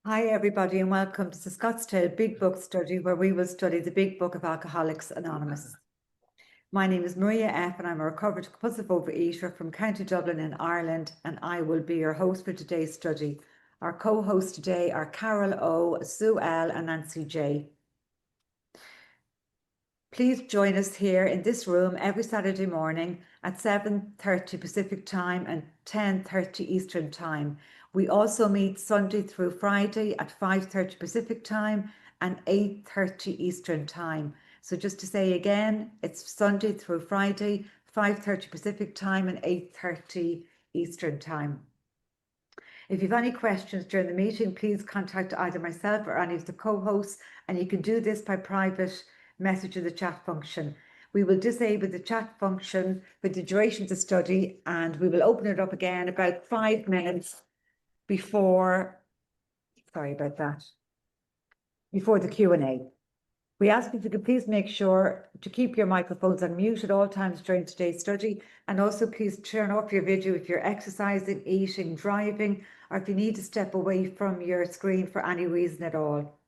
Hi, everybody, and welcome to the Scottsdale Big Book Study, where we will study the Big Book of Alcoholics Anonymous. My name is Maria F., and I'm a recovered compulsive overeater from County Dublin in Ireland, and I will be your host for today's study. Our co-hosts today are Carol O., Sue L., and Nancy J. Please join us here in this room every Saturday morning at 7:30 Pacific Time and 10:30 Eastern Time. We also meet Sunday through Friday at 5:30 Pacific Time and 8:30 Eastern Time. So just to say again, it's Sunday through Friday, 5:30 Pacific Time and 8:30 Eastern Time. If you have any questions during the meeting, please contact either myself or any of the co-hosts, and you can do this by private message in the chat function. We will disable the chat function for the duration of the study, and we will open it up again about 5 minutes before, before the Q&A. We ask if you could please make sure to keep your microphones on mute at all times during today's study, and also please turn off your video if you're exercising, eating, driving, or if you need to step away from your screen for any reason at all.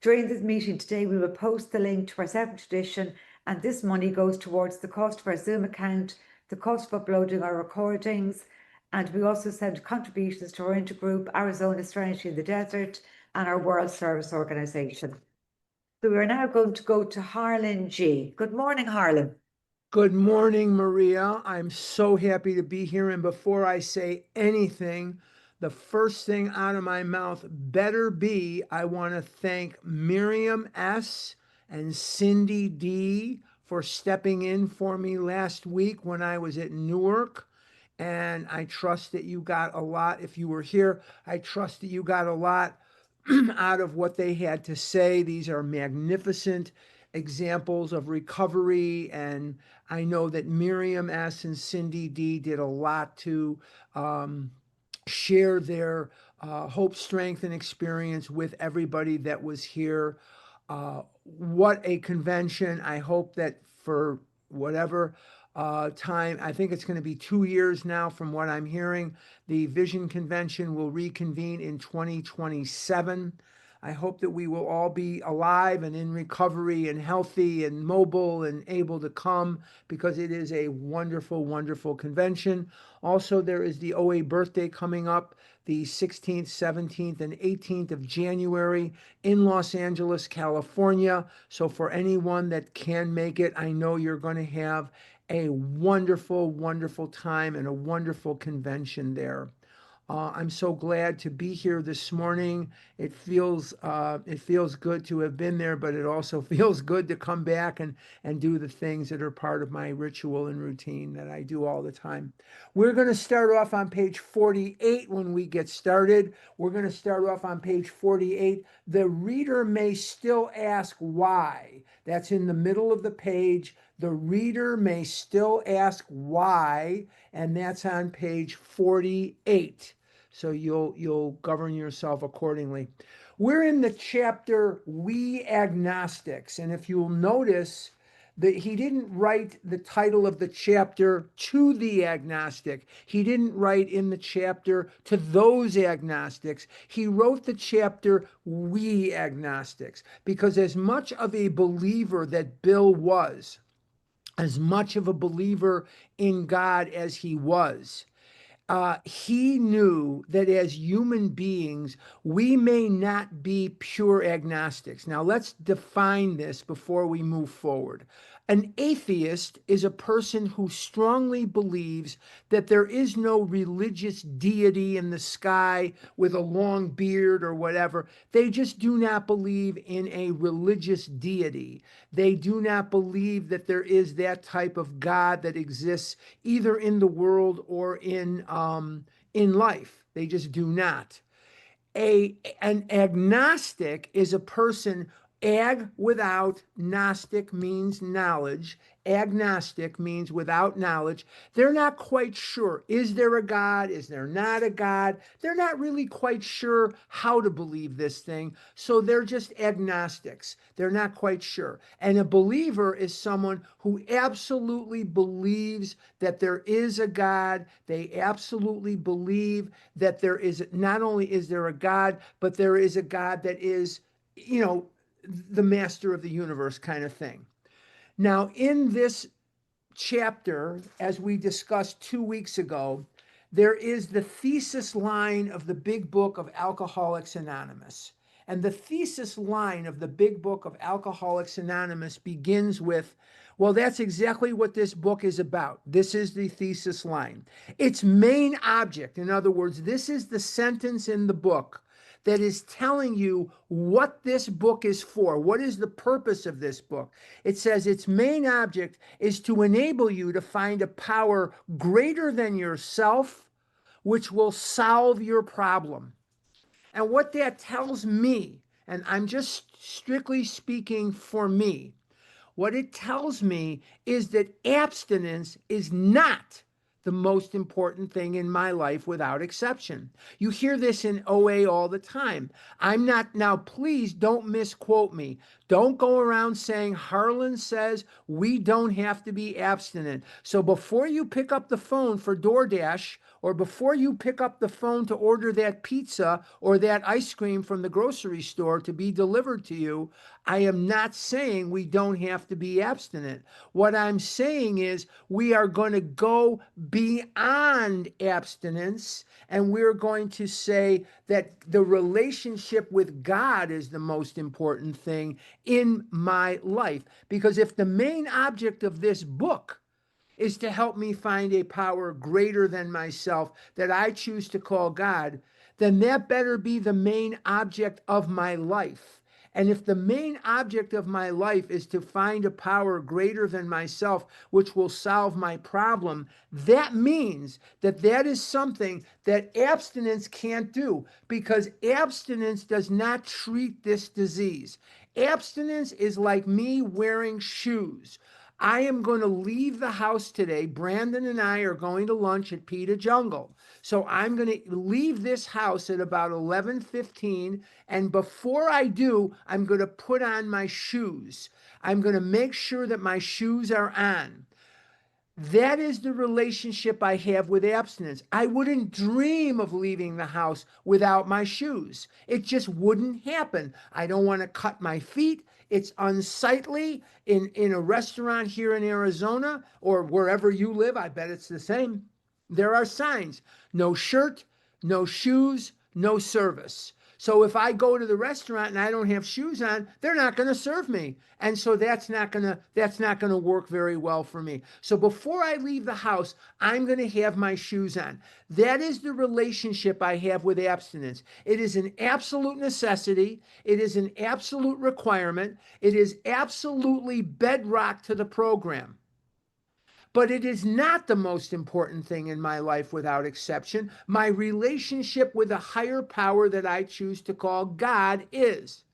During this meeting today, we will post the link to our 7th edition, and this money goes towards the cost of our Zoom account, the cost of uploading our recordings, and we also send contributions to our intergroup, Arizona Serenity in the Desert, and our World Service Organisation. So we're now going to go to Harlan G. Good morning, Harlan. Good morning, Maria. I'm so happy to be here. And before I say anything, the first thing out of my mouth better be I want to thank Miriam S. and Cindy D. for stepping in for me last week when I was at Newark. And I trust that you got a lot. If you were here, I trust that you got a lot out of what they had to say. These are magnificent examples of recovery, and I know that Miriam S. and Cindy D. did a lot to share their hope, strength, and experience with everybody that was here. What a convention. I hope that for whatever time, I think it's going to be 2 years now from what I'm hearing, the Vision Convention will reconvene in 2027. I hope that we will all be alive and in recovery and healthy and mobile and able to come, because it is a wonderful, wonderful convention. Also, there is the OA birthday coming up the 16th, 17th, and 18th of January in Los Angeles, California. So for anyone that can make it, I know you're going to have a wonderful, wonderful time and a wonderful convention there. I'm so glad to be here this morning. It feels good to have been there, but it also feels good to come back and do the things that are part of my ritual and routine that I do all the time. We're going to start off on page 48 when we get started. We're going to start off on page 48. The reader may still ask why. That's in the middle of the page. The reader may still ask why, and that's on page 48. So you'll govern yourself accordingly. We're in the chapter We Agnostics, and if you'll notice that he didn't write the title of the chapter to the agnostic. He didn't write in the chapter to those agnostics. He wrote the chapter We Agnostics, because as much of a believer that Bill was, as much of a believer in God as he was, he knew that as human beings, we may not be pure agnostics. Now, let's define this before we move forward. An atheist is a person who strongly believes that there is no religious deity in the sky with a long beard or whatever. They just do not believe in a religious deity. They do not believe that there is that type of God that exists either in the world or in life. They just do not. An agnostic is a person Ag without, Gnostic means knowledge. Agnostic means without knowledge. They're not quite sure. Is there a God? Is there not a God? They're not really quite sure how to believe this thing. So they're just agnostics. They're not quite sure. And a believer is someone who absolutely believes that there is a God. They absolutely believe that there is, not only is there a God, but there is a God that is, you know, the master of the universe kind of thing. Now, in this chapter, as we discussed 2 weeks ago, there is the thesis line of the big book of Alcoholics Anonymous. And the thesis line of the big book of Alcoholics Anonymous begins with, well, that's exactly what this book is about. This is the thesis line. Its main object, in other words, this is the sentence in the book that is telling you what this book is for. What is the purpose of this book? It says its main object is to enable you to find a power greater than yourself, which will solve your problem. And what that tells me, and I'm just strictly speaking for me, what it tells me is that abstinence is not the most important thing in my life without exception. You hear this in OA all the time. I'm not, now please don't misquote me. Don't go around saying Harlan says we don't have to be abstinent. So before you pick up the phone for DoorDash, or before you pick up the phone to order that pizza or that ice cream from the grocery store to be delivered to you, I am not saying we don't have to be abstinent. What I'm saying is we are going to go beyond abstinence, and we're going to say that the relationship with God is the most important thing in my life. Because if the main object of this book is to help me find a power greater than myself that I choose to call God, then that better be the main object of my life. And if the main object of my life is to find a power greater than myself, which will solve my problem, that means that that is something that abstinence can't do, because abstinence does not treat this disease. Abstinence is like me wearing shoes. I am going to leave the house today. Brandon and I are going to lunch at Pita Jungle. So I'm going to leave this house at about 11:15, and before I do, I'm going to put on my shoes. I'm going to make sure that my shoes are on. That is the relationship I have with abstinence. I wouldn't dream of leaving the house without my shoes. It just wouldn't happen. I don't want to cut my feet. It's unsightly in a restaurant here in Arizona or wherever you live. I bet it's the same. There are signs: no shirt, no shoes, no service. So if I go to the restaurant and I don't have shoes on, they're not going to serve me. And so that's not going to work very well for me. So before I leave the house, I'm going to have my shoes on. That is the relationship I have with abstinence. It is an absolute necessity. It is an absolute requirement. It is absolutely bedrock to the program. But it is not the most important thing in my life without exception. My relationship with a higher power that I choose to call God is.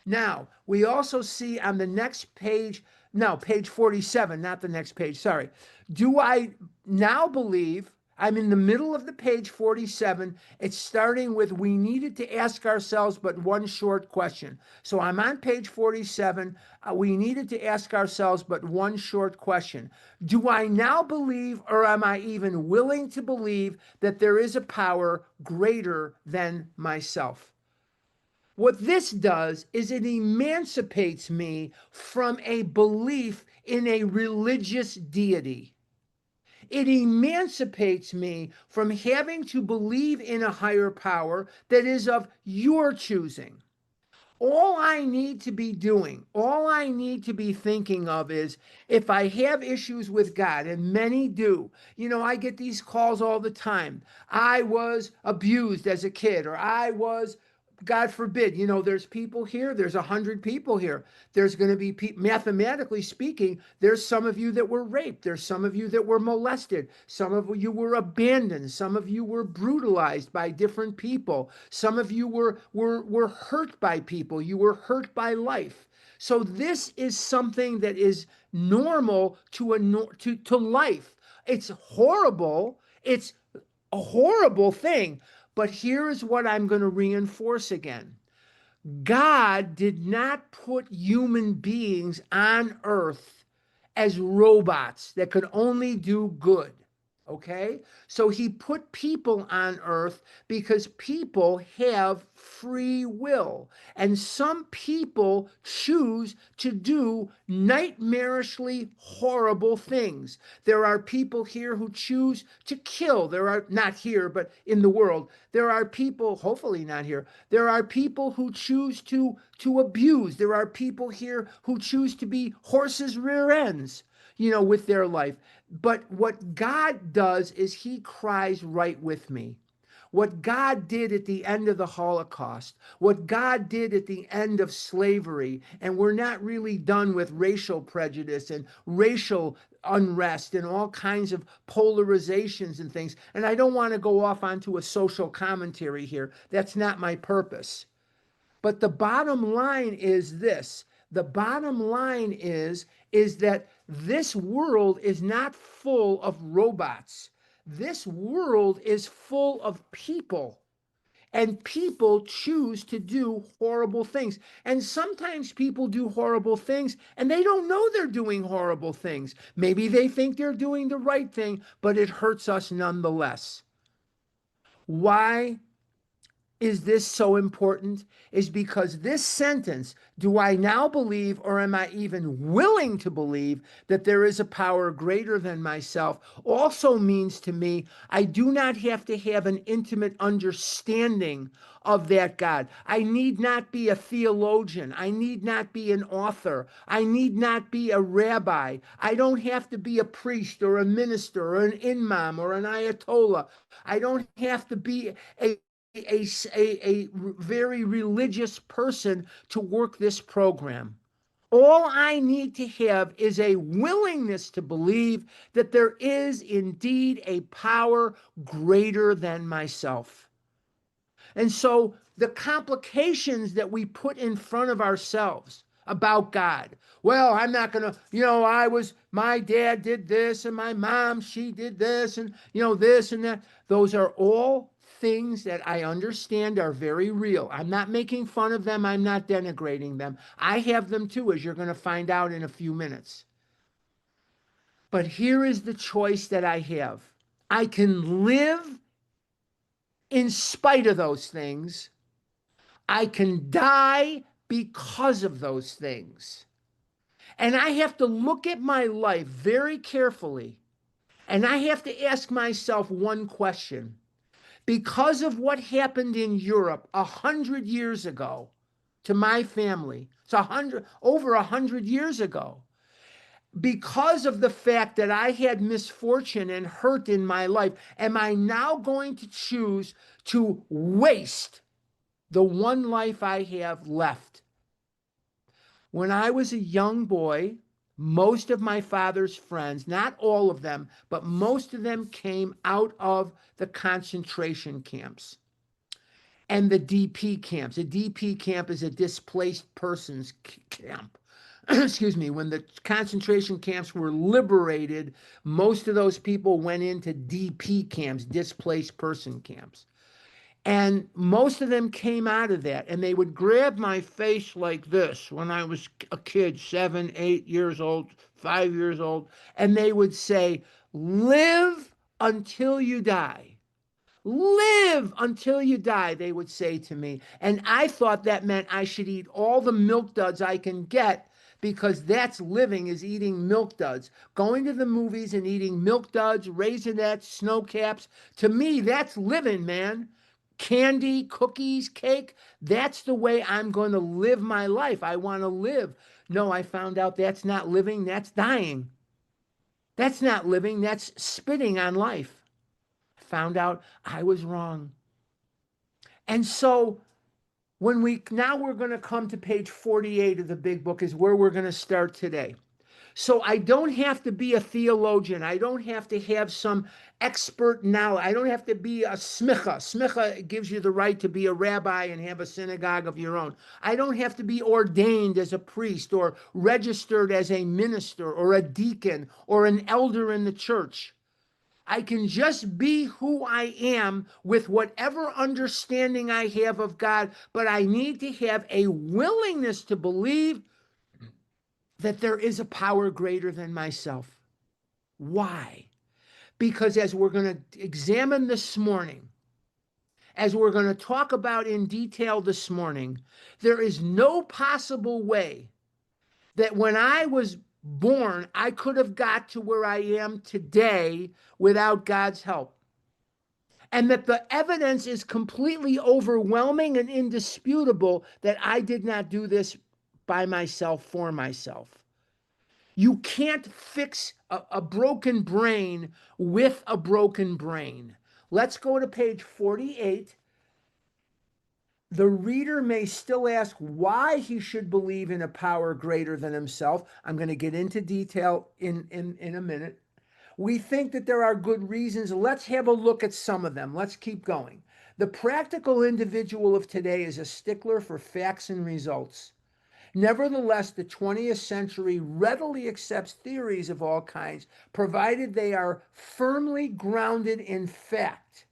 Now, we also see on the next page, no, page 47, not the next page, sorry. Do I now believe, I'm in the middle of the page 47. It's starting with, we needed to ask ourselves but one short question. So I'm on page 47. We needed to ask ourselves but one short question. Do I now believe, or am I even willing to believe, that there is a power greater than myself? What this does is it emancipates me from a belief in a religious deity. It emancipates me from having to believe in a higher power that is of your choosing. All I need to be doing, all I need to be thinking of is, if I have issues with God, and many do, I get these calls all the time. I was abused as a kid, or I was God forbid, there's people here, there's 100 people here. There's going to be, mathematically speaking, there's some of you that were raped. There's some of you that were molested. Some of you were abandoned. Some of you were brutalized by different people. Some of you were hurt by people. You were hurt by life. So this is something that is normal to life. It's horrible. It's a horrible thing. But here is what I'm going to reinforce again. God did not put human beings on earth as robots that could only do good. Okay? So he put people on earth because people have free will. And some people choose to do nightmarishly horrible things. There are people here who choose to kill. There are, not here, but in the world, there are people, hopefully not here, there are people who choose to abuse. There are people here who choose to be horses' rear ends, with their life. But what God does is he cries right with me. What God did at the end of the Holocaust, what God did at the end of slavery, and we're not really done with racial prejudice and racial unrest and all kinds of polarizations and things. And I don't want to go off onto a social commentary here. That's not my purpose. But the bottom line is this. The bottom line is that this world is not full of robots. This world is full of people. And people choose to do horrible things. And sometimes people do horrible things and they don't know they're doing horrible things. Maybe they think they're doing the right thing, but it hurts us nonetheless. Why is this so important? Is because this sentence, do I now believe, or am I even willing to believe that there is a power greater than myself, also means to me I do not have to have an intimate understanding of that God. I need not be a theologian. I need not be an author. I need not be a rabbi. I don't have to be a priest or a minister or an imam or an ayatollah. I don't have to be a very religious person to work this program. All I need to have is a willingness to believe that there is indeed a power greater than myself. And so the complications that we put in front of ourselves about God. Well, I'm not going to, my dad did this and my mom, she did this and, this and that. Those are all things that I understand are very real. I'm not making fun of them. I'm not denigrating them. I have them too, as you're going to find out in a few minutes. But here is the choice that I have. I can live in spite of those things. I can die because of those things. And I have to look at my life very carefully. And I have to ask myself one question. Because of what happened in Europe 100 years ago to my family, it's over 100 years ago, because of the fact that I had misfortune and hurt in my life, am I now going to choose to waste the one life I have left? When I was a young boy, most of my father's friends, not all of them, but most of them came out of the concentration camps and the DP camps. A DP camp is a displaced persons camp. Excuse me, when the concentration camps were liberated, most of those people went into DP camps, displaced person camps. And most of them came out of that, and they would grab my face like this when I was a kid, 7, 8 years old, 5 years old, and they would say, live until you die. Live until you die, they would say to me. And I thought that meant I should eat all the milk duds I can get, because that's living, is eating milk duds. Going to the movies and eating milk duds, Raisinets, Snow Caps. To me, that's living, man. Candy, cookies, cake. That's the way I'm going to live my life. I want to live. No, I found out that's not living, that's dying. That's not living, that's spitting on life. Found out I was wrong. And so Now we're going to come to page 48 of the big book is where we're going to start today. So I don't have to be a theologian. I don't have to have some expert knowledge. I don't have to be a smicha. Smicha gives you the right to be a rabbi and have a synagogue of your own. I don't have to be ordained as a priest or registered as a minister or a deacon or an elder in the church. I can just be who I am with whatever understanding I have of God, but I need to have a willingness to believe that there is a power greater than myself. Why? Because as we're going to examine this morning, as we're going to talk about in detail this morning, there is no possible way that when I was born, I could have got to where I am today without God's help. And that the evidence is completely overwhelming and indisputable that I did not do this by myself, for myself. You can't fix a broken brain with a broken brain. Let's go to page 48. The reader may still ask why he should believe in a power greater than himself. I'm going to get into detail in a minute. We think that there are good reasons. Let's have a look at some of them. Let's keep going. The practical individual of today is a stickler for facts and results. Nevertheless, the 20th century readily accepts theories of all kinds, provided they are firmly grounded in fact.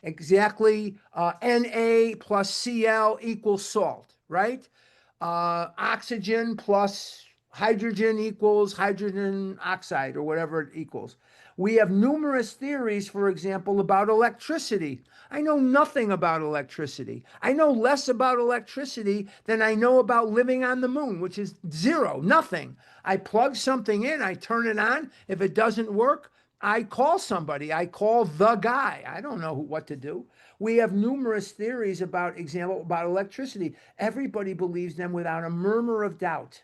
Exactly, Na plus Cl equals salt, right? Oxygen plus hydrogen equals hydrogen oxide, or whatever it equals. We have numerous theories, for example, about electricity. I know nothing about electricity. I know less about electricity than I know about living on the moon, which is zero, nothing. I plug something in, I turn it on. If it doesn't work, I call somebody. I call the guy. I don't know what to do. We have numerous theories about electricity. Everybody believes them without a murmur of doubt.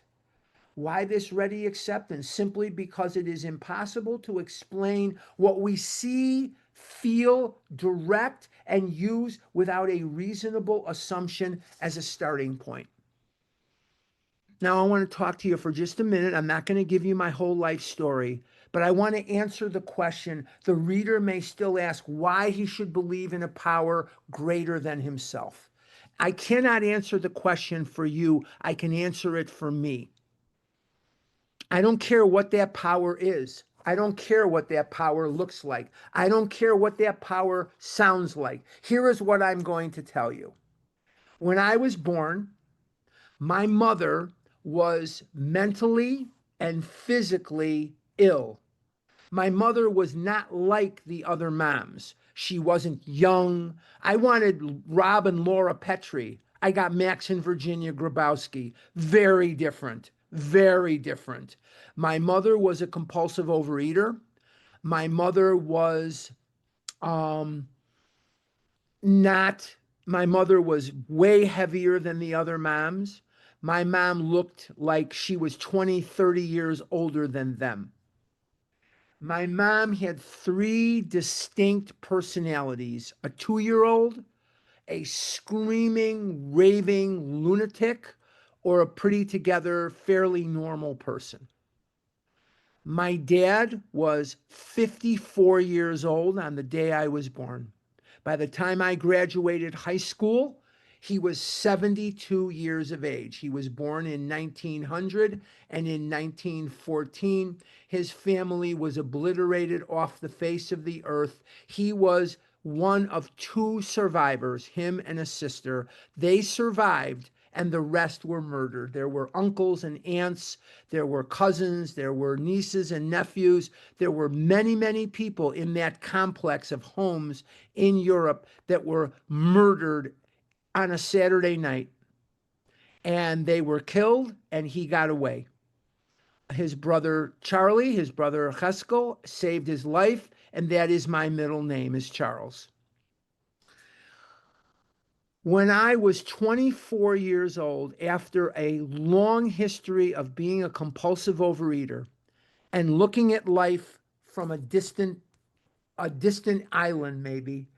Why this ready acceptance? Simply because it is impossible to explain what we see, feel, direct, and use without a reasonable assumption as a starting point. Now, I want to talk to you for just a minute. I'm not going to give you my whole life story, but I want to answer the question. The reader may still ask why he should believe in a power greater than himself. I cannot answer the question for you. I can answer it for me. I don't care what that power is. I don't care what that power looks like. I don't care what that power sounds like. Here is what I'm going to tell you. When I was born, my mother was mentally and physically ill. My mother was not like the other moms. She wasn't young. I wanted Rob and Laura Petrie. I got Max and Virginia Grabowski. Very different. Very different. My mother was a compulsive overeater. My mother was not, my mother was way heavier than the other moms. My mom looked like she was 20, 30 years older than them. My mom had three distinct personalities: a 2-year-old, a screaming, raving lunatic, or a pretty together, fairly normal person. My dad was 54 years old on the day I was born. By the time I graduated high school, he was 72 years of age. He was born in 1900, and in 1914, his family was obliterated off the face of the earth. He was one of two survivors, him and a sister. They survived, and the rest were murdered. There were uncles and aunts, there were cousins, there were nieces and nephews. There were many, many people in that complex of homes in Europe that were murdered on a Saturday night. And they were killed, and he got away. His brother Charlie, his brother Cheskel, saved his life, and that is my middle name, is Charles. When I was 24 years old, after a long history of being a compulsive overeater and looking at life from a distant island maybe,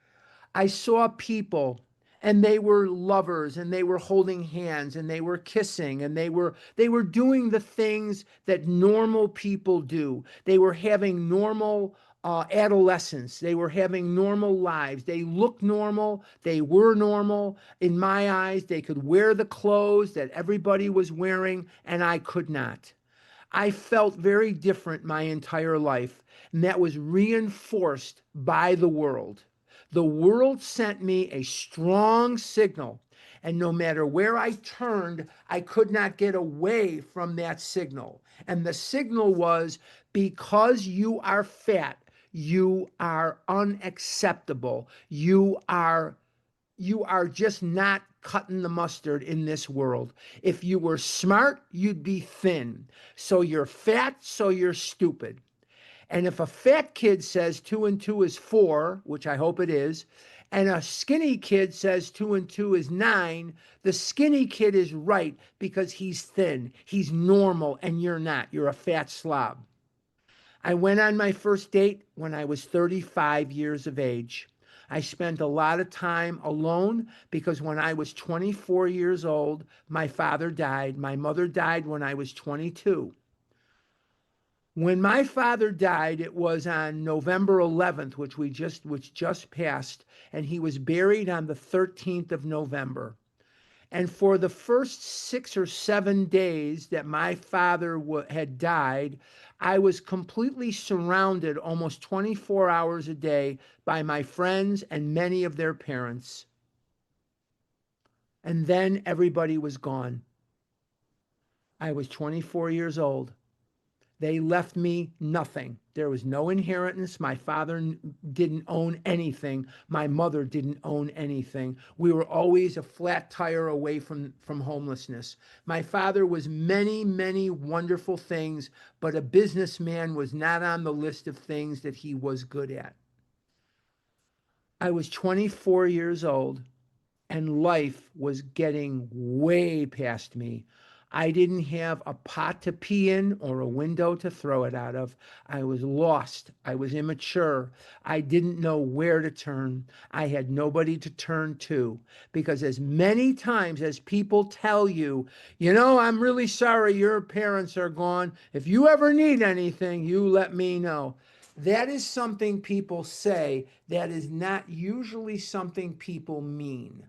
I saw people, and they were lovers, and they were holding hands, and they were kissing, and they were doing the things that normal people do. They were having normal adolescence. They were having normal lives. They looked normal. They were normal. In my eyes, they could wear the clothes that everybody was wearing, and I could not. I felt very different my entire life, and that was reinforced by the world. The world sent me a strong signal, and no matter where I turned, I could not get away from that signal. And the signal was, because you are fat, you are unacceptable. You are just not cutting the mustard in this world. If you were smart, you'd be thin. So you're fat, so you're stupid. And if a fat kid says 2 and 2 is 4, which I hope it is, and a skinny kid says 2 and 2 is 9, the skinny kid is right because he's thin. He's normal, and you're not. You're a fat slob. I went on my first date when I was 35 years of age. I spent a lot of time alone because when I was 24 years old, my father died. My mother died when I was 22. When my father died, it was on November 11th, which just passed, and he was buried on the 13th of November. And for the first 6 or 7 days that my father had died, I was completely surrounded almost 24 hours a day by my friends and many of their parents. And then everybody was gone. I was 24 years old. They left me nothing. There was no inheritance. My father didn't own anything. My mother didn't own anything. We were always a flat tire away from homelessness. My father was many, many wonderful things, but a businessman was not on the list of things that he was good at. I was 24 years old, and life was getting way past me. I didn't have a pot to pee in or a window to throw it out of. I was lost. I was immature. I didn't know where to turn. I had nobody to turn to, because as many times as people tell you, I'm really sorry your parents are gone. If you ever need anything, you let me know. That is something people say. That is not usually something people mean.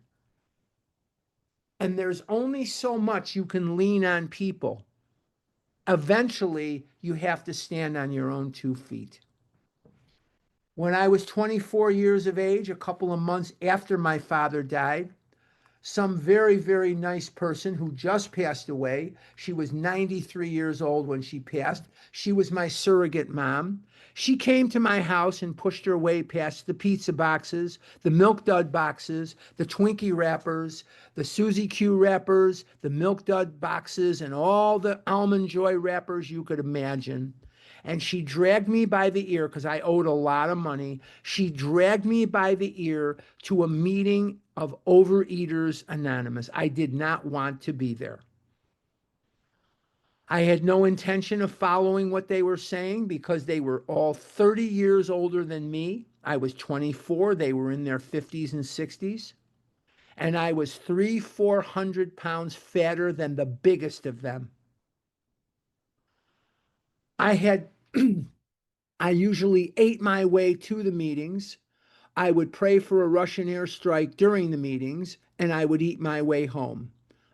And there's only so much you can lean on people. Eventually, you have to stand on your own 2 feet. When I was 24 years of age, a couple of months after my father died, some very, very nice person who just passed away. She was 93 years old when she passed. She was my surrogate mom. She came to my house and pushed her way past the pizza boxes, the Milk Dud boxes, the Twinkie wrappers, the Suzy Q wrappers, the Milk Dud boxes, and all the Almond Joy wrappers you could imagine. And she dragged me by the ear, because I owed a lot of money. She dragged me by the ear to a meeting of Overeaters Anonymous. I did not want to be there. I had no intention of following what they were saying, because they were all 30 years older than me. I was 24. They were in their 50s and 60s. And I was 400 pounds fatter than the biggest of them. I had I usually ate my way to the meetings. I would pray for a Russian airstrike during the meetings, and I would eat my way home.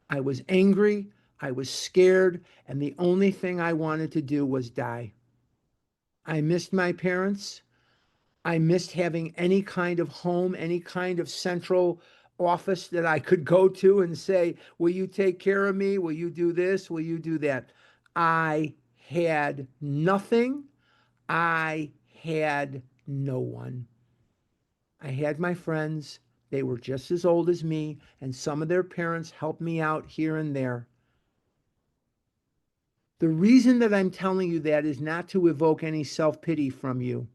I was angry, I was scared, and the only thing I wanted to do was die. I missed my parents. I missed having any kind of home, any kind of central office that I could go to and say, will you take care of me? Will you do this? Will you do that? I had nothing. I had no one. I had my friends. They were just as old as me, and some of their parents helped me out here and there. The reason that I'm telling you that is not to evoke any self-pity from you.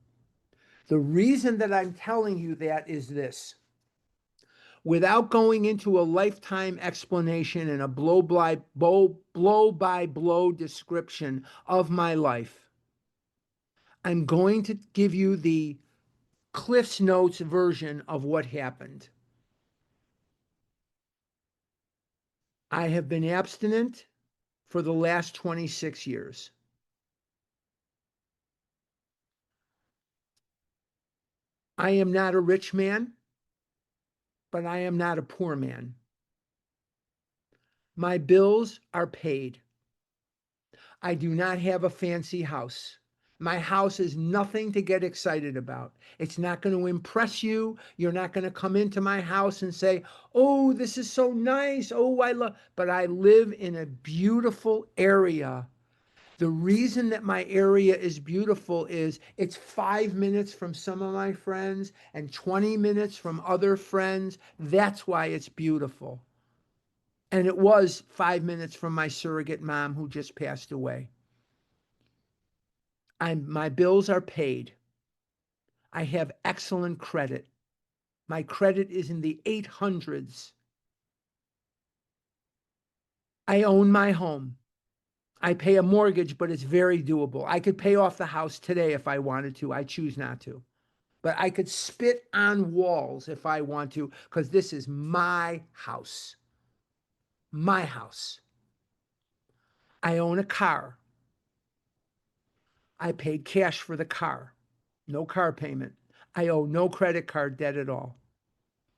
The reason that I'm telling you that is this. Without going into a lifetime explanation and a blow-by-blow description of my life, I'm going to give you the Cliff's Notes version of what happened. I have been abstinent for the last 26 years. I am not a rich man, but I am not a poor man. My bills are paid. I do not have a fancy house. My house is nothing to get excited about. It's not going to impress you. You're not going to come into my house and say, "Oh, this is so nice. Oh, I love." But I live in a beautiful area. The reason that my area is beautiful is it's 5 minutes from some of my friends and 20 minutes from other friends. That's why it's beautiful. And it was 5 minutes from my surrogate mom who just passed away. My bills are paid. I have excellent credit. My credit is in the 800s. I own my home. I pay a mortgage, but it's very doable. I could pay off the house today if I wanted to. I choose not to. But I could spit on walls if I want to, because this is my house. My house. I own a car. I paid cash for the car. No car payment. I owe no credit card debt at all.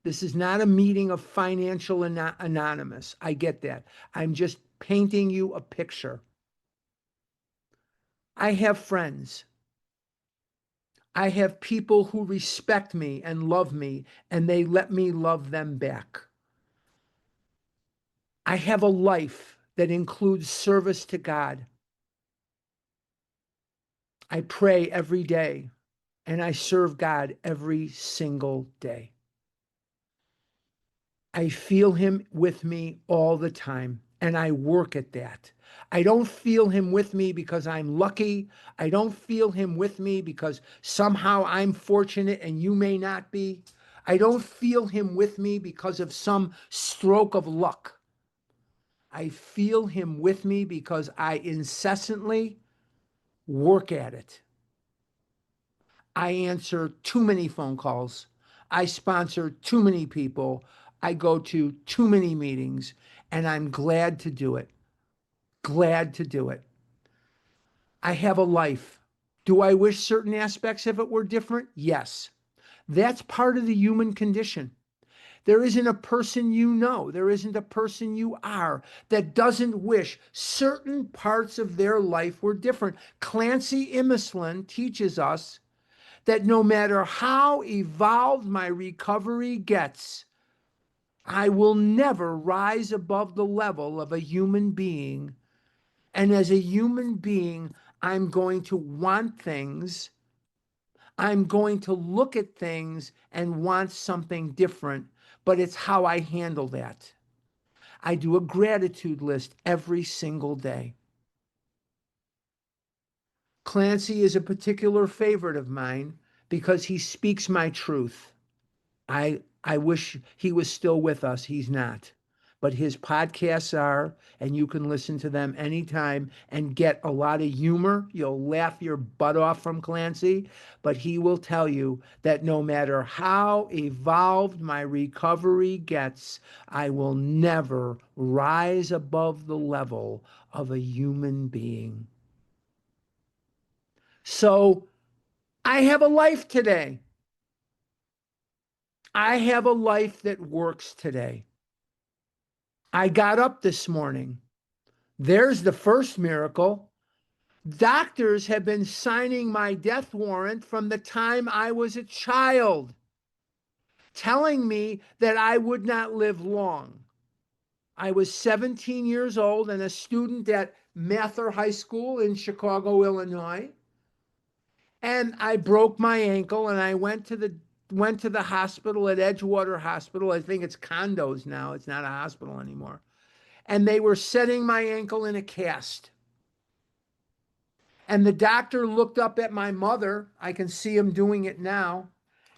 This is not a meeting of financial anonymous. I get that. I'm just painting you a picture. I have friends. I have people who respect me and love me, and they let me love them back. I have a life that includes service to God. I pray every day, and I serve God every single day. I feel him with me all the time, and I work at that. I don't feel him with me because I'm lucky. I don't feel him with me because somehow I'm fortunate and you may not be. I don't feel him with me because of some stroke of luck. I feel him with me because I incessantly work at it. I answer too many phone calls. I sponsor too many people. I go to too many meetings, and I'm glad to do it. Glad to do it. I have a life. Do I wish certain aspects of it were different? Yes. That's part of the human condition. There isn't a person you know, there isn't a person you are that doesn't wish certain parts of their life were different. Clancy Imislund teaches us that no matter how evolved my recovery gets, I will never rise above the level of a human being. And as a human being, I'm going to want things. I'm going to look at things and want something different, but it's how I handle that. I do a gratitude list every single day. Clancy is a particular favorite of mine because he speaks my truth. I wish he was still with us. He's not. But his podcasts are, and you can listen to them anytime and get a lot of humor. You'll laugh your butt off from Clancy, but he will tell you that no matter how evolved my recovery gets, I will never rise above the level of a human being. So I have a life today. I have a life that works today. I got up this morning. There's the first miracle. Doctors have been signing my death warrant from the time I was a child, telling me that I would not live long. I was 17 years old and a student at Mather High School in Chicago, Illinois. And I broke my ankle and I went to the hospital at Edgewater Hospital. I think it's condos now. It's not a hospital anymore. And they were setting my ankle in a cast. And the doctor looked up at my mother. I can see him doing it now.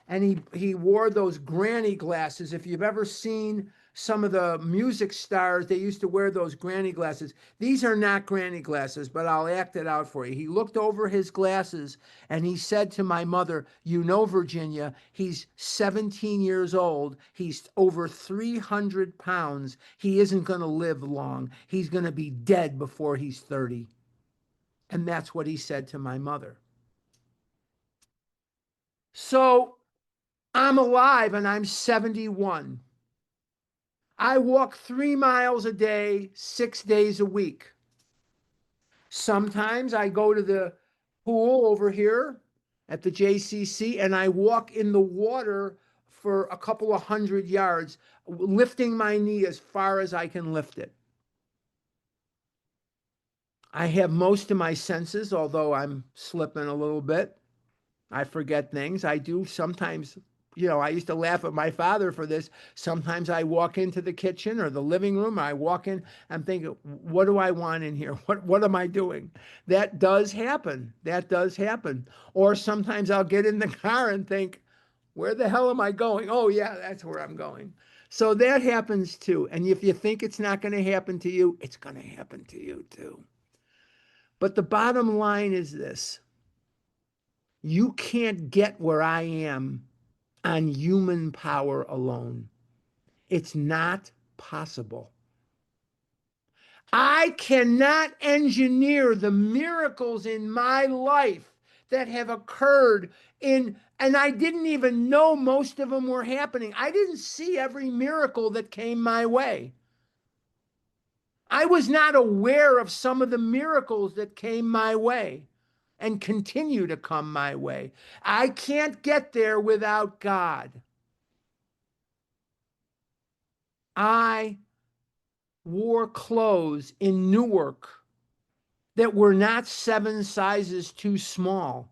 and he wore those granny glasses. If you've ever seen some of the music stars, they used to wear those granny glasses. These are not granny glasses, but I'll act it out for you. He looked over his glasses and he said to my mother, "You know, Virginia, he's 17 years old. He's over 300 pounds. He isn't going to live long. He's going to be dead before he's 30." And that's what he said to my mother. So I'm alive and I'm 71. I walk 3 miles a day, 6 days a week. Sometimes I go to the pool over here at the JCC and I walk in the water for a couple of 100 yards, lifting my knee as far as I can lift it. I have most of my senses, although I'm slipping a little bit. I forget things. I do sometimes, I used to laugh at my father for this. Sometimes I walk into the kitchen or the living room. I walk in, I'm thinking, what do I want in here? What am I doing? That does happen. That does happen. Or sometimes I'll get in the car and think, where the hell am I going? Oh, yeah, that's where I'm going. So that happens too. And if you think it's not going to happen to you, it's going to happen to you too. But the bottom line is this: you can't get where I am on human power alone. It's not possible. I cannot engineer the miracles in my life that have occurred and I didn't even know most of them were happening. I didn't see every miracle that came my way. I was not aware of some of the miracles that came my way and continue to come my way. I can't get there without God. I wore clothes in Newark that were not 7 sizes too small.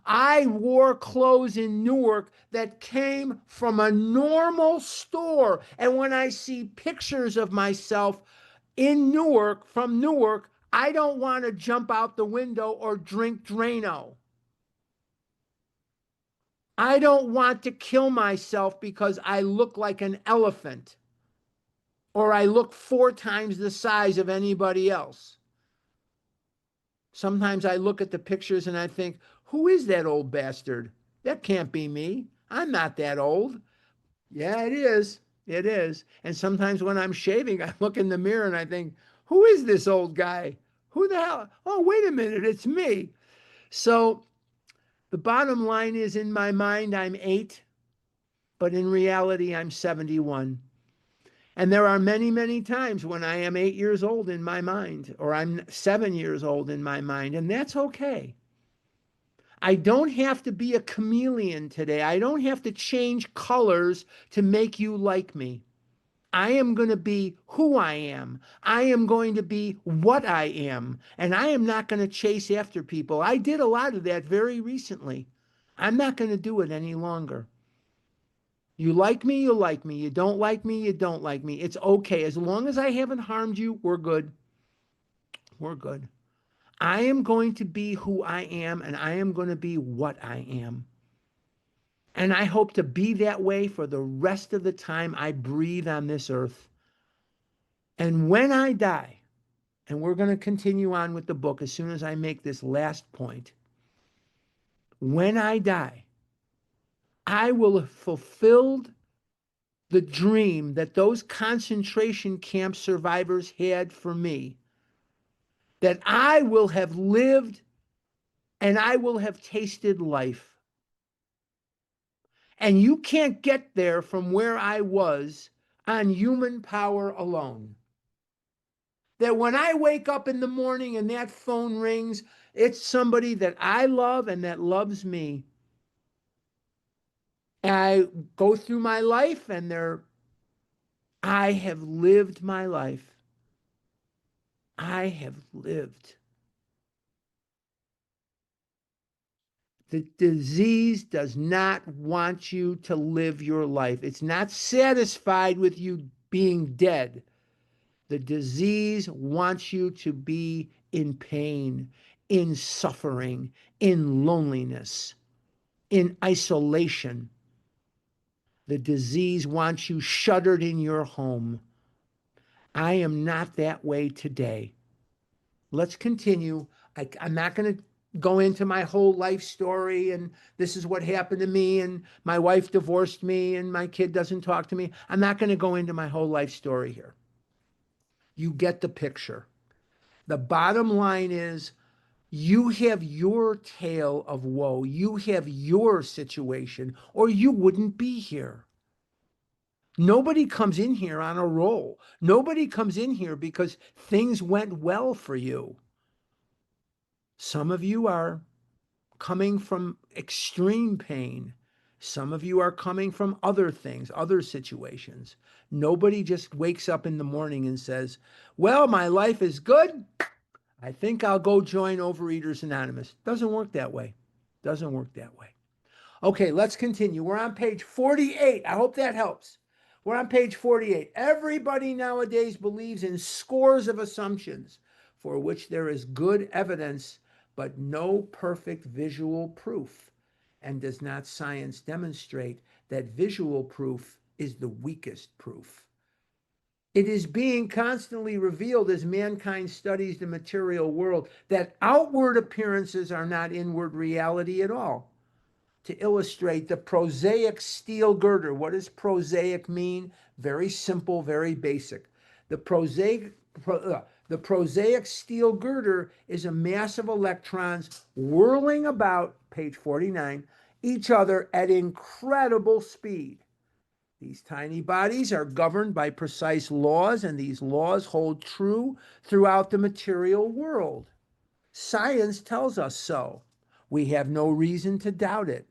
I wore clothes in Newark that came from a normal store. And when I see pictures of myself in Newark, from Newark, I don't want to jump out the window or drink Drano. I don't want to kill myself because I look like an elephant or I look 4 times the size of anybody else. Sometimes I look at the pictures and I think, who is that old bastard? That can't be me. I'm not that old. Yeah, it is. It is. And sometimes when I'm shaving, I look in the mirror and I think, who is this old guy? Who the hell? Oh, wait a minute, it's me. So the bottom line is, in my mind, I'm 8, but in reality, I'm 71. And there are many, many times when I am 8 years old in my mind, or I'm 7 years old in my mind, and that's okay. I don't have to be a chameleon today. I don't have to change colors to make you like me. I am going to be who I am. I am going to be what I am. And I am not going to chase after people. I did a lot of that very recently. I'm not going to do it any longer. You like me, you like me. You don't like me, you don't like me. It's okay. As long as I haven't harmed you, we're good. We're good. I am going to be who I am, and I am going to be what I am. And I hope to be that way for the rest of the time I breathe on this earth. And when I die, and we're going to continue on with the book as soon as I make this last point, when I die, I will have fulfilled the dream that those concentration camp survivors had for me, that I will have lived and I will have tasted life. And you can't get there from where I was on human power alone. That when I wake up in the morning and that phone rings, it's somebody that I love and that loves me. And I go through my life and I have lived my life. I have lived. The disease does not want you to live your life. It's not satisfied with you being dead. The disease wants you to be in pain, in suffering, in loneliness. in isolation. The disease wants you shuttered in your home. I am not that way today. Let's continue. I'm not going to go into my whole life story and this is what happened to me and my wife divorced me and my kid doesn't talk to me. I'm not going to go into my whole life story here. You get the picture. The bottom line is you have your tale of woe. You have your situation, or you wouldn't be here. Nobody comes in here on a roll. Nobody comes in here because things went well for you. Some of you are coming from extreme pain. Some of you are coming from other things, other situations. Nobody just wakes up in the morning and says, well, my life is good. I think I'll go join Overeaters Anonymous. Doesn't work that way. Doesn't work that way. Okay, let's continue. We're on page 48. I hope that helps. We're on page 48. Everybody nowadays believes in scores of assumptions for which there is good evidence, but no perfect visual proof. And does not science demonstrate that visual proof is the weakest proof? It is being constantly revealed as mankind studies the material world that outward appearances are not inward reality at all. To illustrate the prosaic steel girder. What does prosaic mean? Very simple, very basic. The prosaic steel girder is a mass of electrons whirling about, page 49, each other at incredible speed. These tiny bodies are governed by precise laws, and these laws hold true throughout the material world. Science tells us so. We have no reason to doubt it.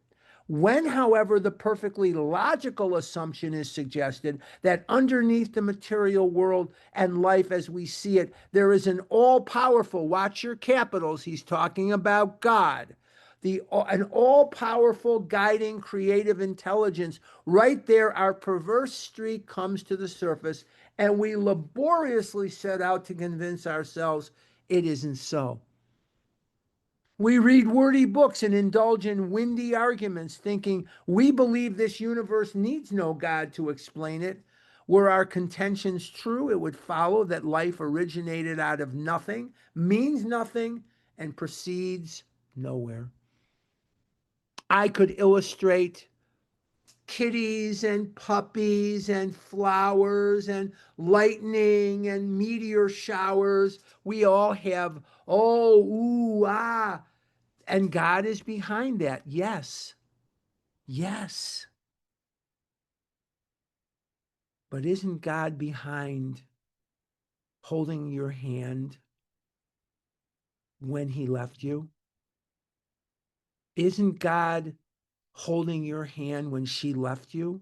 When, however, the perfectly logical assumption is suggested that underneath the material world and life as we see it, there is an all-powerful, watch your capitals, he's talking about God, an all-powerful guiding creative intelligence, right there our perverse streak comes to the surface, and we laboriously set out to convince ourselves it isn't so. We read wordy books and indulge in windy arguments, thinking we believe this universe needs no God to explain it. Were our contentions true, it would follow that life originated out of nothing, means nothing, and proceeds nowhere. I could illustrate kitties and puppies and flowers and lightning and meteor showers. We all have, oh, ooh, ah. And God is behind that. Yes. Yes. But isn't God behind holding your hand when he left you? Isn't God holding your hand when she left you?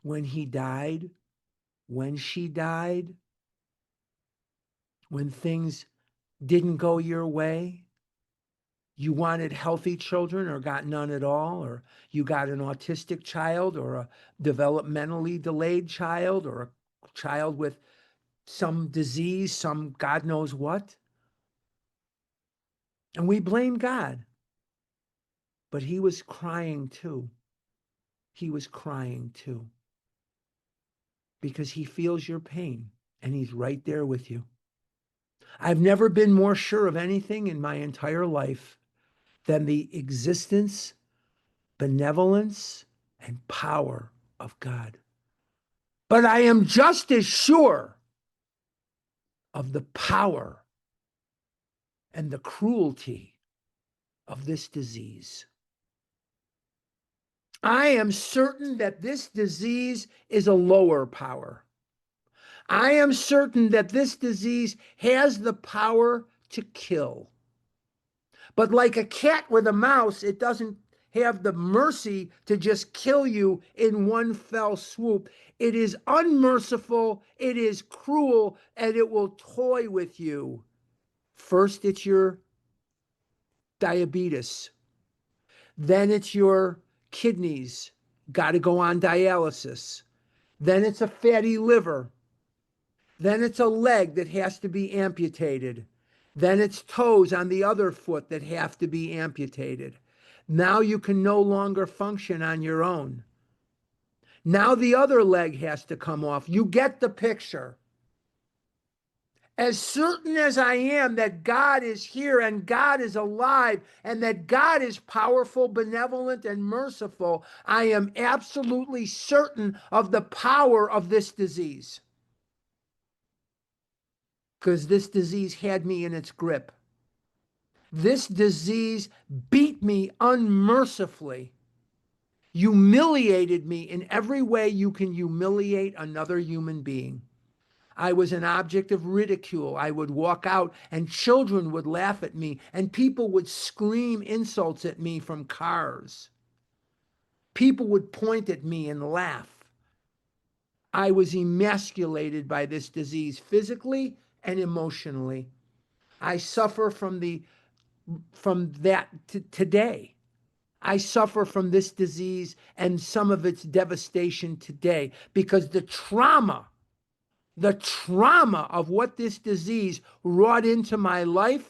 When he died? When she died? When things didn't go your way? You wanted healthy children or got none at all, or you got an autistic child or a developmentally delayed child or a child with some disease, some God knows what. And we blame God. But he was crying too. He was crying too. Because he feels your pain and he's right there with you. I've never been more sure of anything in my entire life than the existence, benevolence, and power of God. But I am just as sure of the power and the cruelty of this disease. I am certain that this disease is a lower power. I am certain that this disease has the power to kill. But like a cat with a mouse, it doesn't have the mercy to just kill you in one fell swoop. It is unmerciful, it is cruel, and it will toy with you. First, it's your diabetes. Then it's your kidneys, got to go on dialysis. Then it's a fatty liver. Then it's a leg that has to be amputated. Then it's toes on the other foot that have to be amputated. Now you can no longer function on your own. Now the other leg has to come off. You get the picture. As certain as I am that God is here and God is alive and that God is powerful, benevolent, and merciful, I am absolutely certain of the power of this disease. Because this disease had me in its grip. This disease beat me unmercifully, humiliated me in every way you can humiliate another human being. I was an object of ridicule. I would walk out and children would laugh at me and people would scream insults at me from cars. People would point at me and laugh. I was emasculated by this disease physically and emotionally. I suffer from that today. I suffer from this disease and some of its devastation today because the trauma of what this disease wrought into my life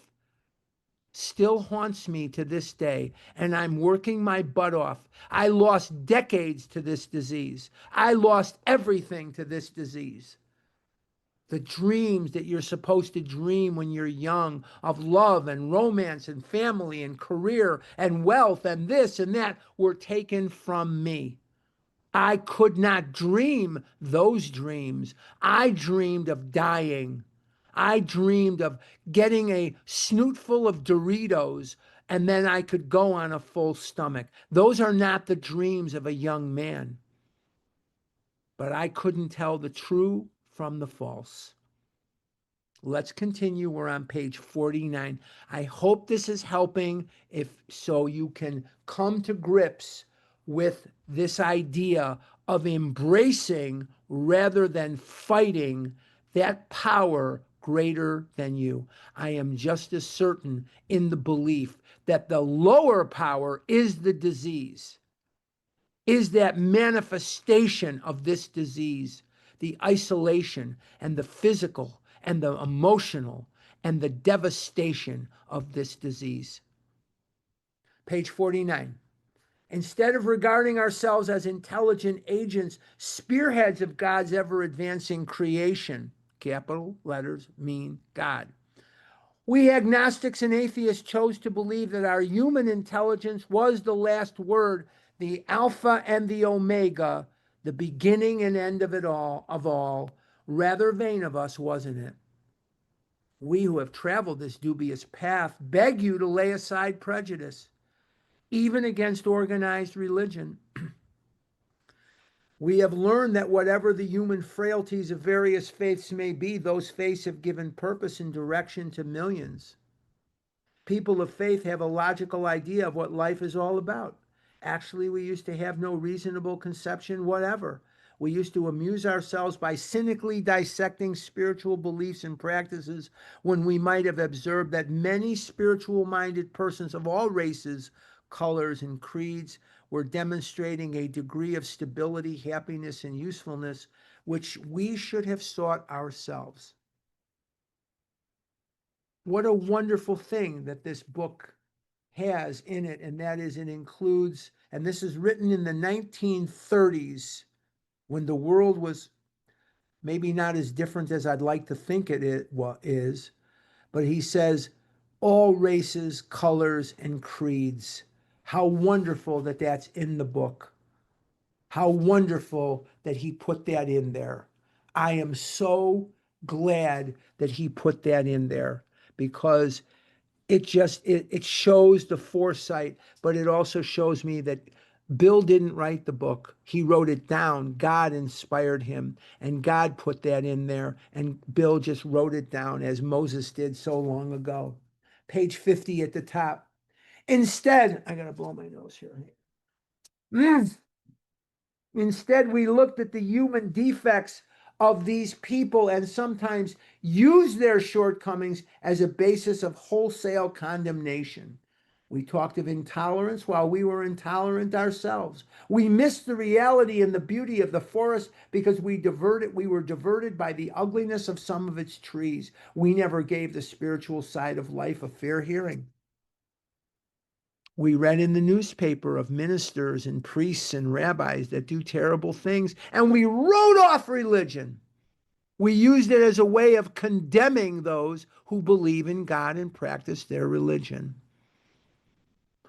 still haunts me to this day, and I'm working my butt off. I lost decades to this disease. I lost everything to this disease. The dreams that you're supposed to dream when you're young of love and romance and family and career and wealth and this and that were taken from me. I could not dream those dreams. I dreamed of dying. I dreamed of getting a snootful of Doritos and then I could go on a full stomach. Those are not the dreams of a young man. But I couldn't tell the true from the false. Let's continue. We're on page 49. I hope this is helping if so you can come to grips with this idea of embracing rather than fighting that power greater than you. I am just as certain in the belief that the lower power is the disease, is that manifestation of this disease, the isolation and the physical and the emotional and the devastation of this disease. Page 49. Instead of regarding ourselves as intelligent agents, spearheads of God's ever advancing creation, capital letters mean God. We agnostics and atheists chose to believe that our human intelligence was the last word, the Alpha and the Omega, the beginning and end of it all. Rather vain of us, wasn't it? We who have traveled this dubious path beg you to lay aside prejudice, even against organized religion. We have learned that whatever the human frailties of various faiths may be, those faiths have given purpose and direction to millions. People of faith have a logical idea of what life is all about. Actually, we used to have no reasonable conception whatever. We used to amuse ourselves by cynically dissecting spiritual beliefs and practices when we might have observed that many spiritual-minded persons of all races, colors, and creeds were demonstrating a degree of stability, happiness, and usefulness which we should have sought ourselves. What a wonderful thing that this book has in it, and that is it includes, and this is written in the 1930s when the world was maybe not as different as I'd like to think it is, but he says, all races, colors, and creeds. How wonderful that that's in the book. How wonderful that he put that in there. I am so glad that he put that in there because it shows the foresight, but it also shows me that Bill didn't write the book. He wrote it down. God inspired him, and God put that in there, and Bill just wrote it down as Moses did so long ago. Page 50 at the top. Instead, I gotta blow my nose here. Instead, we looked at the human defects of these people and sometimes use their shortcomings as a basis of wholesale condemnation. We talked of intolerance while we were intolerant ourselves. We missed the reality and the beauty of the forest because we were diverted by the ugliness of some of its trees. We never gave the spiritual side of life a fair hearing. We read in the newspaper of ministers and priests and rabbis that do terrible things, and we wrote off religion. We used it as a way of condemning those who believe in God and practice their religion.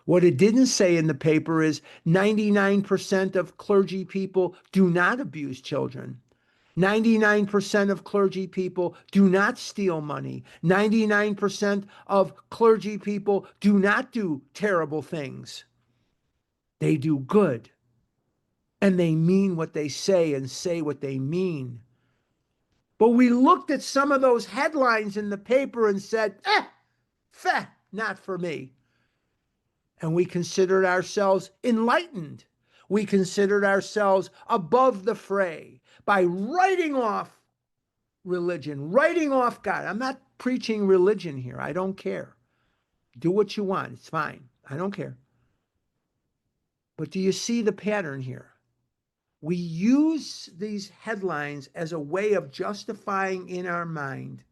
What it didn't say in the paper is 99% of clergy people do not abuse children. 99% of clergy people do not steal money. 99% of clergy people do not do terrible things. They do good. And they mean what they say and say what they mean. But we looked at some of those headlines in the paper and said, not for me. And we considered ourselves enlightened. We considered ourselves above the fray by writing off religion, writing off God. I'm not preaching religion here. I don't care. Do what you want. It's fine. I don't care. But do you see the pattern here? We use these headlines as a way of justifying in our mind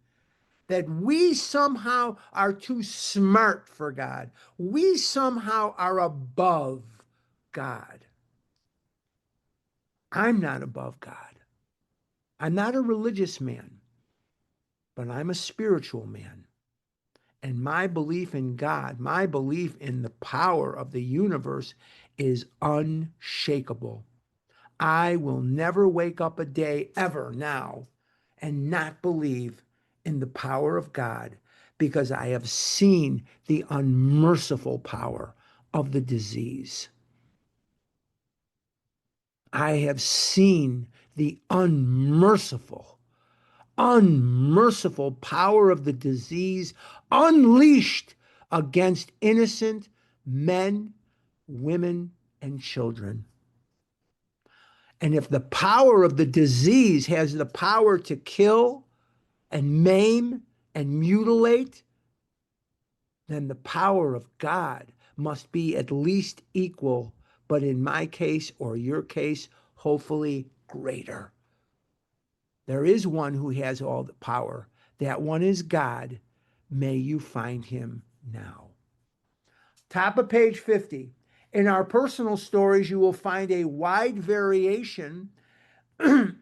that we somehow are too smart for God. We somehow are above God. I'm not above God. I'm not a religious man, but I'm a spiritual man. And my belief in God, my belief in the power of the universe is unshakable. I will never wake up a day ever now and not believe in the power of God because I have seen the unmerciful power of the disease. I have seen the unmerciful power of the disease unleashed against innocent men, women, and children. And if the power of the disease has the power to kill and maim and mutilate, then the power of God must be at least equal, but in my case or your case, hopefully greater. There is one who has all the power. That one is God. May you find him now. Top of page 50. In our personal stories, you will find a wide variation in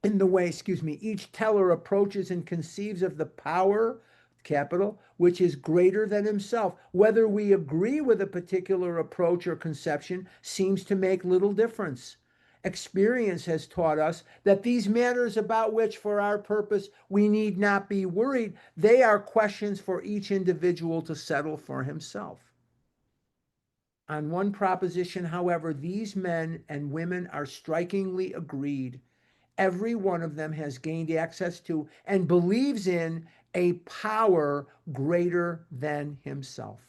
the way, each teller approaches and conceives of the power, capital, which is greater than himself. Whether we agree with a particular approach or conception seems to make little difference. Experience has taught us that these matters about which, for our purpose, we need not be worried, they are questions for each individual to settle for himself. On one proposition, however, these men and women are strikingly agreed. Every one of them has gained access to and believes in a power greater than himself.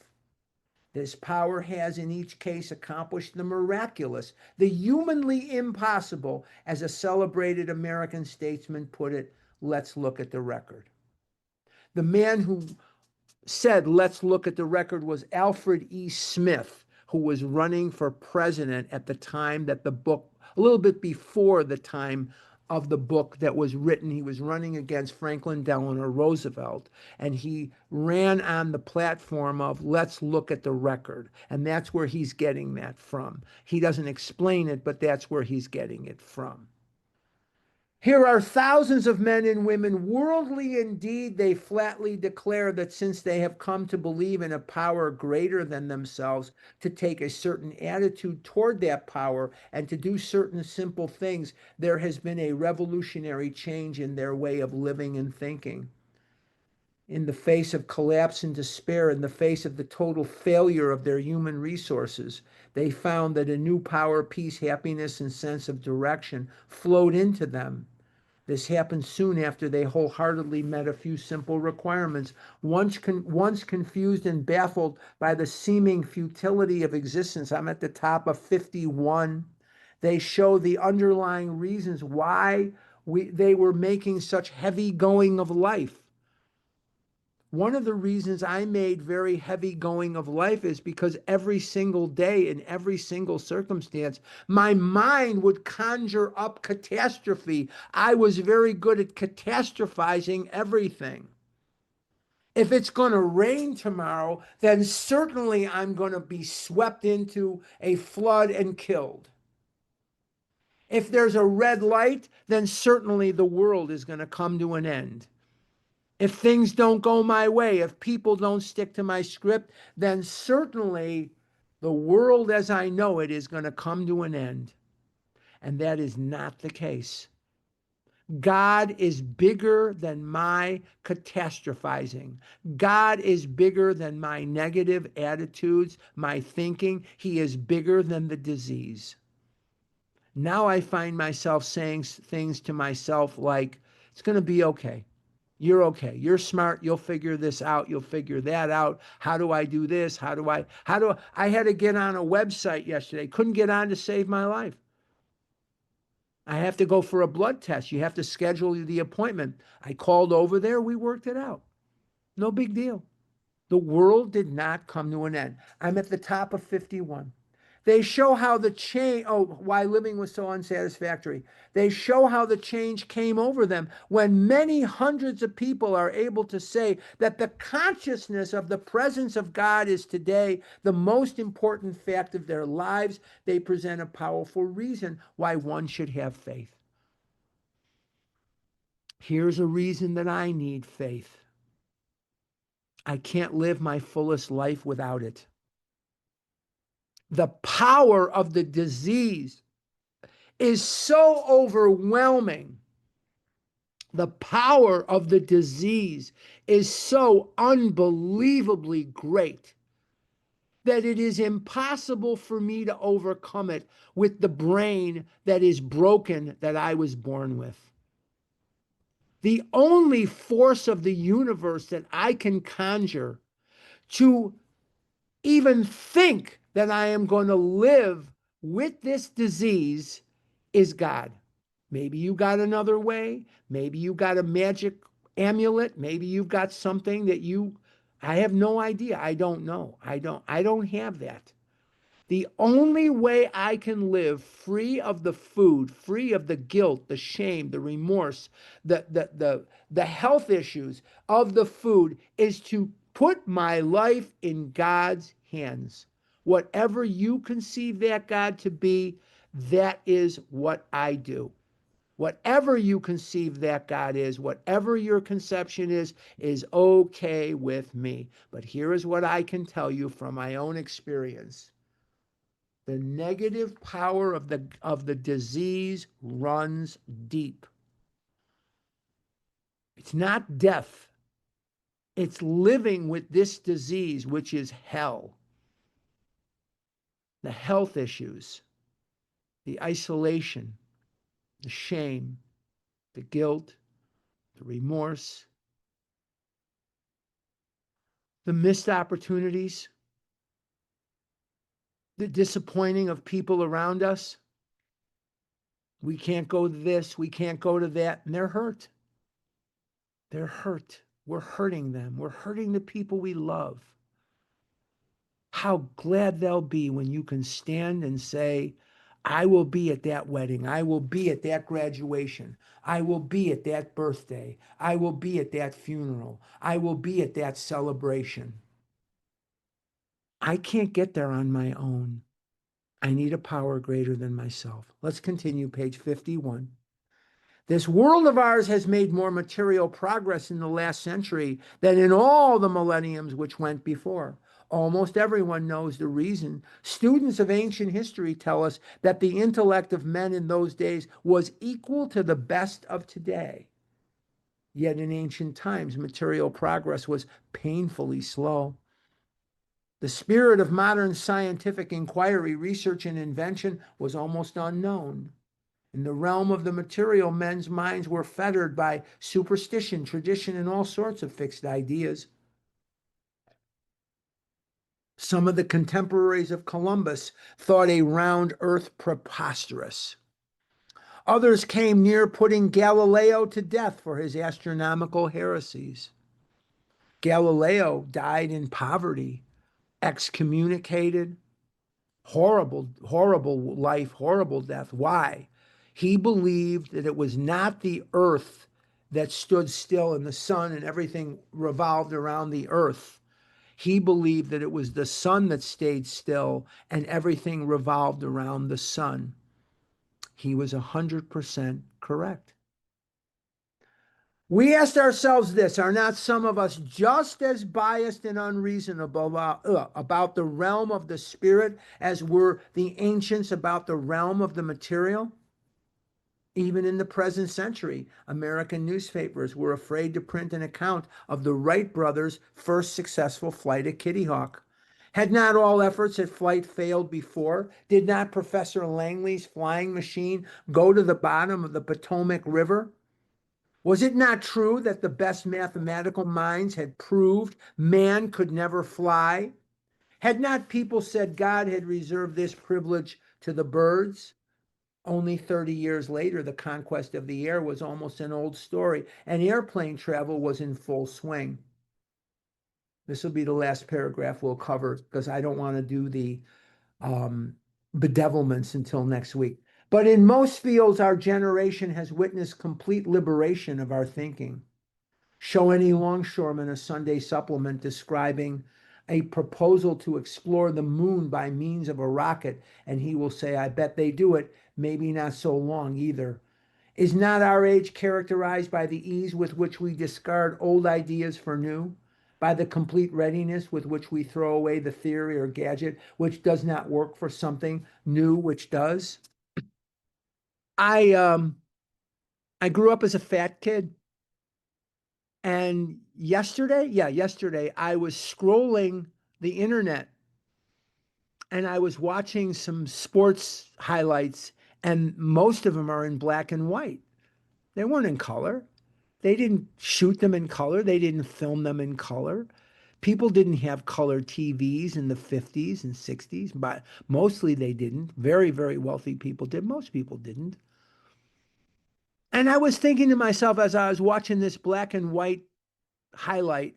This power has in each case accomplished the miraculous, the humanly impossible, as a celebrated American statesman put it. Let's look at the record. The man who said, let's look at the record, was Alfred E. Smith, who was running for president at the time that the book, a little bit before the time of the book that was written. He was running against Franklin Delano Roosevelt, and he ran on the platform of let's look at the record. And that's where he's getting that from. He doesn't explain it, but that's where he's getting it from. Here are thousands of men and women, worldly indeed, they flatly declare that since they have come to believe in a power greater than themselves, to take a certain attitude toward that power and to do certain simple things, there has been a revolutionary change in their way of living and thinking. In the face of collapse and despair, in the face of the total failure of their human resources, they found that a new power, peace, happiness, and sense of direction flowed into them. This happened soon after they wholeheartedly met a few simple requirements. Once confused and baffled by the seeming futility of existence, I'm at the top of 51. They show the underlying reasons why they were making such heavy going of life. One of the reasons I made very heavy going of life is because every single day, in every single circumstance, my mind would conjure up catastrophe. I was very good at catastrophizing everything. If it's going to rain tomorrow, then certainly I'm going to be swept into a flood and killed. If there's a red light, then certainly the world is going to come to an end. If things don't go my way, if people don't stick to my script, then certainly the world as I know it is going to come to an end. And that is not the case. God is bigger than my catastrophizing. God is bigger than my negative attitudes, my thinking. He is bigger than the disease. Now I find myself saying things to myself like, it's going to be okay. You're okay. You're smart. You'll figure this out. You'll figure that out. How do I do this? I had to get on a website yesterday. Couldn't get on to save my life. I have to go for a blood test. You have to schedule the appointment. I called over there. We worked it out. No big deal. The world did not come to an end. I'm at the top of 51. They show how the change, why living was so unsatisfactory. They show how the change came over them when many hundreds of people are able to say that the consciousness of the presence of God is today the most important fact of their lives. They present a powerful reason why one should have faith. Here's a reason that I need faith. I can't live my fullest life without it. The power of the disease is so overwhelming. The power of the disease is so unbelievably great that it is impossible for me to overcome it with the brain that is broken that I was born with. The only force of the universe that I can conjure to even think that I am going to live with this disease is God. Maybe you got another way. Maybe you got a magic amulet. Maybe you've got something that I have no idea. I don't know. I don't have that. The only way I can live free of the food, free of the guilt, the shame, the remorse, the health issues of the food is to put my life in God's hands. Whatever you conceive that God to be, that is what I do. Whatever you conceive that God is, whatever your conception is okay with me. But here is what I can tell you from my own experience. The negative power of the disease runs deep. It's not death. It's living with this disease, which is hell. The health issues, the isolation, the shame, the guilt, the remorse, the missed opportunities, the disappointing of people around us. We can't go to this, we can't go to that, and they're hurt. They're hurt. We're hurting them. We're hurting the people we love. How glad they'll be when you can stand and say, I will be at that wedding. I will be at that graduation. I will be at that birthday. I will be at that funeral. I will be at that celebration. I can't get there on my own. I need a power greater than myself. Let's continue, page 51. This world of ours has made more material progress in the last century than in all the millenniums which went before. Almost everyone knows the reason. Students of ancient history tell us that the intellect of men in those days was equal to the best of today. Yet in ancient times, material progress was painfully slow. The spirit of modern scientific inquiry, research, and invention was almost unknown. In the realm of the material, men's minds were fettered by superstition, tradition, and all sorts of fixed ideas. Some of the contemporaries of Columbus thought a round earth preposterous. Others came near putting Galileo to death for his astronomical heresies. Galileo died in poverty, excommunicated, horrible, horrible life, horrible death. Why? He believed that it was not the earth that stood still and the sun and everything revolved around the earth. He believed that it was the sun that stayed still and everything revolved around the sun. He was 100% correct. We asked ourselves this: are not some of us just as biased and unreasonable about the realm of the spirit as were the ancients about the realm of the material? Even in the present century, American newspapers were afraid to print an account of the Wright brothers' first successful flight at Kitty Hawk. Had not all efforts at flight failed before? Did not Professor Langley's flying machine go to the bottom of the Potomac River? Was it not true that the best mathematical minds had proved man could never fly? Had not people said God had reserved this privilege to the birds? Only 30 years later, the conquest of the air was almost an old story, and airplane travel was in full swing. This will be the last paragraph we'll cover because I don't want to do the bedevilments until next week. But in most fields, our generation has witnessed complete liberation of our thinking. Show any longshoreman a Sunday supplement describing a proposal to explore the moon by means of a rocket, and he will say, I bet they do it, maybe not so long either. Is not our age characterized by the ease with which we discard old ideas for new? By the complete readiness with which we throw away the theory or gadget which does not work for something new which does? I I grew up as a fat kid. And yesterday, I was scrolling the internet and I was watching some sports highlights, and most of them are in black and white. They weren't in color. They didn't shoot them in color, they didn't film them in color. People didn't have color TVs in the 50s and 60s, but mostly they didn't. Very, very wealthy people did. Most people didn't. And I was thinking to myself as I was watching this black and white highlight,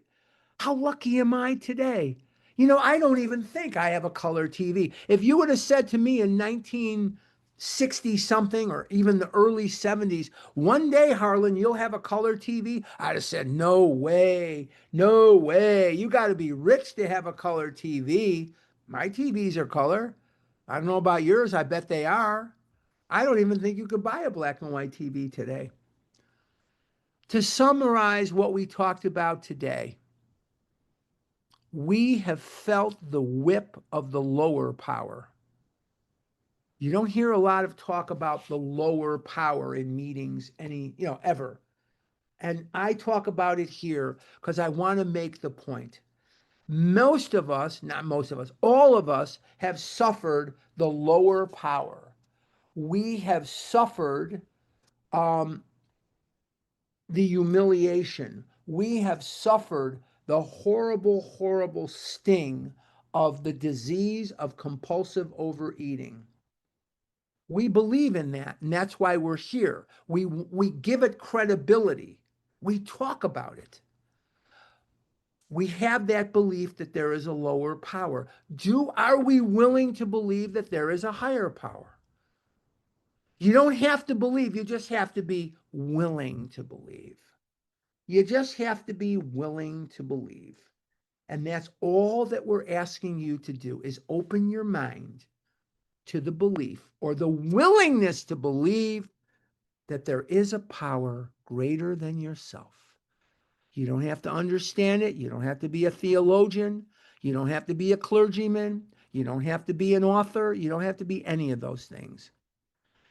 how lucky am I today? I don't even think I have a color TV. If you would have said to me in 1960 something or even the early 70s, one day, Harlan, you'll have a color TV, I'd have said, no way, no way. You got to be rich to have a color TV. My TVs are color. I don't know about yours. I bet they are. I don't even think you could buy a black and white TV today. To summarize what we talked about today, we have felt the whip of the lower power. You don't hear a lot of talk about the lower power in meetings ever. And I talk about it here because I want to make the point. Most of us, not most of us, all of us have suffered the lower power. We have suffered the humiliation. We have suffered the horrible, horrible sting of the disease of compulsive overeating. We believe in that, and that's why we're here. We give it credibility. We talk about it. We have that belief that there is a lower power. Are we willing to believe that there is a higher power? You don't have to believe, you just have to be willing to believe. You just have to be willing to believe. And that's all that we're asking you to do is open your mind to the belief or the willingness to believe that there is a power greater than yourself. You don't have to understand it. You don't have to be a theologian. You don't have to be a clergyman. You don't have to be an author. You don't have to be any of those things.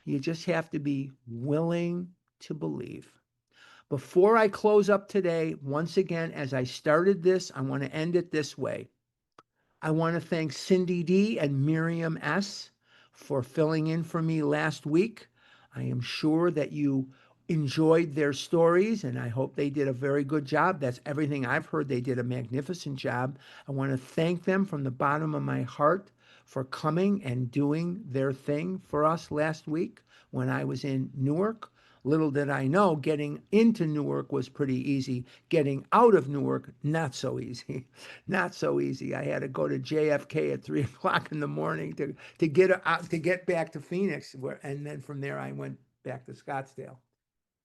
You just have to be willing to believe. Before I close up today, once again, as I started this, I want to end it this way. I want to thank Cindy D. and Miriam S. for filling in for me last week. I am sure that you enjoyed their stories, and I hope they did a very good job. That's everything I've heard. They did a magnificent job. I want to thank them from the bottom of my heart for coming and doing their thing for us last week when I was in Newark. Little did I know, getting into Newark was pretty easy. Getting out of Newark, not so easy. Not so easy. I had to go to JFK at 3 o'clock in the morning to get back to Phoenix, and then from there I went back to Scottsdale.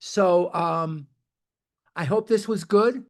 So I hope this was good.